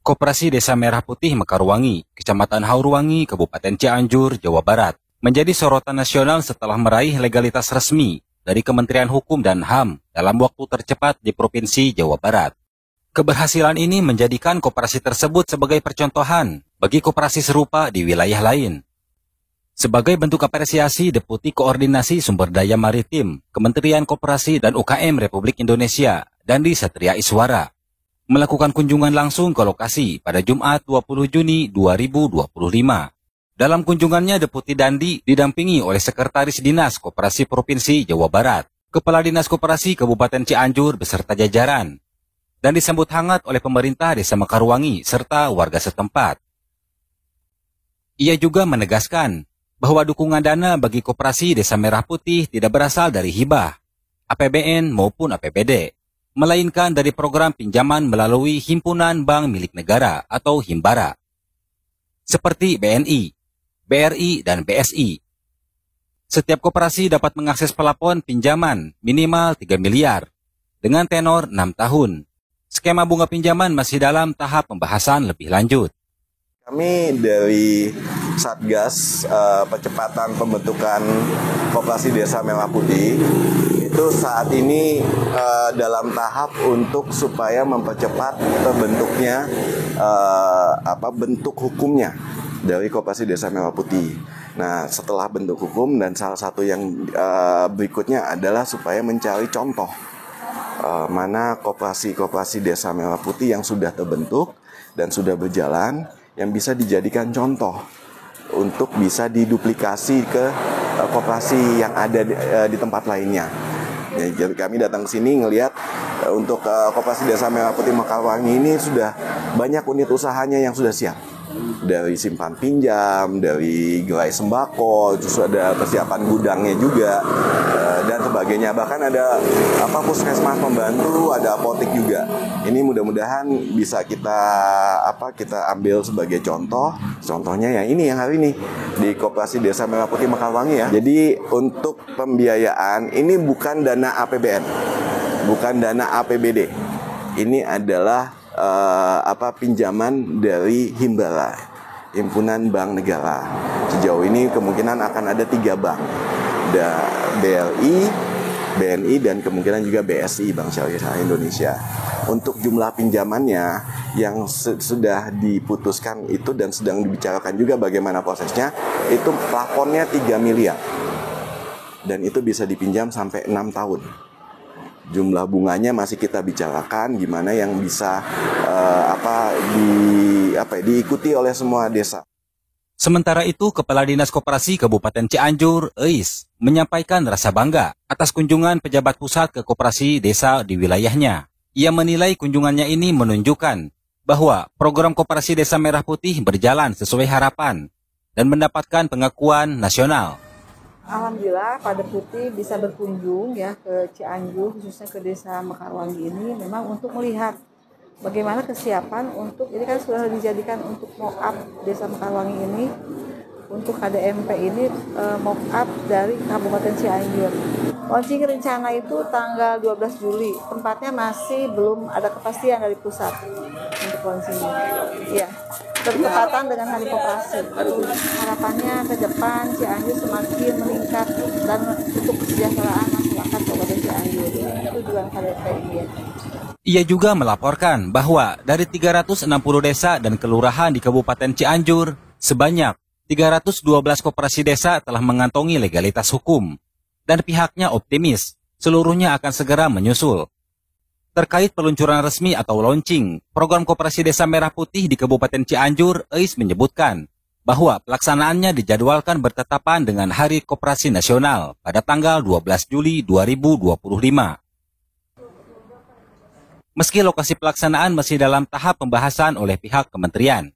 Koperasi Desa Merah Putih Mekarwangi, Kecamatan Haurwangi, Kabupaten Cianjur, Jawa Barat, menjadi sorotan nasional setelah meraih legalitas resmi dari Kementerian Hukum dan HAM dalam waktu tercepat di Provinsi Jawa Barat. Keberhasilan ini menjadikan koperasi tersebut sebagai percontohan bagi koperasi serupa di wilayah lain. Sebagai bentuk apresiasi, Deputi Koordinasi Sumber Daya Maritim, Kementerian Koperasi dan UKM Republik Indonesia, Dandi Satria Iswara, melakukan kunjungan langsung ke lokasi pada Jumat 20 Juni 2025. Dalam kunjungannya, Deputi Dandi didampingi oleh Sekretaris Dinas Koperasi Provinsi Jawa Barat, Kepala Dinas Koperasi Kabupaten Cianjur beserta jajaran, dan disambut hangat oleh pemerintah Desa Mekarwangi serta warga setempat. Ia juga menegaskan bahwa dukungan dana bagi koperasi Desa Merah Putih tidak berasal dari hibah, APBN maupun APBD, melainkan dari program pinjaman melalui Himpunan Bank Milik Negara atau Himbara, seperti BNI, BRI, dan BSI. Setiap koperasi dapat mengakses plafon pinjaman minimal 3 miliar dengan tenor 6 tahun. Skema bunga pinjaman masih dalam tahap pembahasan lebih lanjut. Kami dari Satgas Percepatan Pembentukan Koperasi Desa Merah Putih itu saat ini dalam tahap untuk supaya mempercepat terbentuknya bentuk hukumnya dari Koperasi Desa Merah Putih. Nah, setelah bentuk hukum dan salah satu yang berikutnya adalah supaya mencari contoh mana koperasi-koperasi Desa Merah Putih yang sudah terbentuk dan sudah berjalan, yang bisa dijadikan contoh untuk bisa diduplikasi ke koperasi yang ada di tempat lainnya. Jadi kami datang ke sini ngelihat untuk koperasi Desa Merah Putih Mekarwangi ini sudah banyak unit usahanya yang sudah siap. Dari simpan pinjam, dari gerai sembako, terus ada persiapan gudangnya juga, dan sebagainya. Bahkan ada puskesmas pembantu, ada apotek juga. Ini mudah-mudahan bisa kita ambil sebagai contoh. Contohnya yang ini, yang hari ini di Koperasi Desa Merah Putih Mekarwangi ya. Jadi untuk pembiayaan ini bukan dana APBN, bukan dana APBD. Ini adalah pinjaman dari Himbara, Himpunan Bank Negara. Sejauh ini kemungkinan akan ada 3 bank, ada BRI, BNI, dan kemungkinan juga BSI, Bank Syariah Indonesia. Untuk jumlah pinjamannya yang sudah diputuskan itu dan sedang dibicarakan juga bagaimana prosesnya, itu plafonnya 3 miliar. Dan itu bisa dipinjam sampai 6 tahun. Jumlah bunganya masih kita bicarakan gimana yang bisa diikuti oleh semua desa. Sementara itu, Kepala Dinas Koperasi Kabupaten Cianjur, Eis, menyampaikan rasa bangga atas kunjungan pejabat pusat ke koperasi desa di wilayahnya. Ia menilai kunjungannya ini menunjukkan bahwa program Koperasi Desa Merah Putih berjalan sesuai harapan dan mendapatkan pengakuan nasional. Alhamdulillah Pak Deputi bisa berkunjung ya ke Cianjur, khususnya ke Desa Mekarwangi ini memang untuk melihat bagaimana kesiapan untuk, ini kan sudah dijadikan untuk mock-up Desa Mekarwangi ini, untuk KDMP ini mock-up dari Kabupaten Cianjur. Launching rencana itu tanggal 12 Juli, tempatnya masih belum ada kepastian dari pusat untuk launchingnya. Ya, bertepatan dengan Hari Koperasi. Harapannya ke depan Cianjur semakin meningkat dan untuk kesejahteraan masyarakat Kabupaten Cianjur. Itu tujuan KDP ini ya. Ia juga melaporkan bahwa dari 360 desa dan kelurahan di Kabupaten Cianjur, sebanyak 312 koperasi desa telah mengantongi legalitas hukum, dan pihaknya optimis seluruhnya akan segera menyusul. Terkait peluncuran resmi atau launching program Koperasi Desa Merah Putih di Kabupaten Cianjur, Eis menyebutkan bahwa pelaksanaannya dijadwalkan bertetapan dengan Hari Koperasi Nasional pada tanggal 12 Juli 2025. Meski lokasi pelaksanaan masih dalam tahap pembahasan oleh pihak kementerian,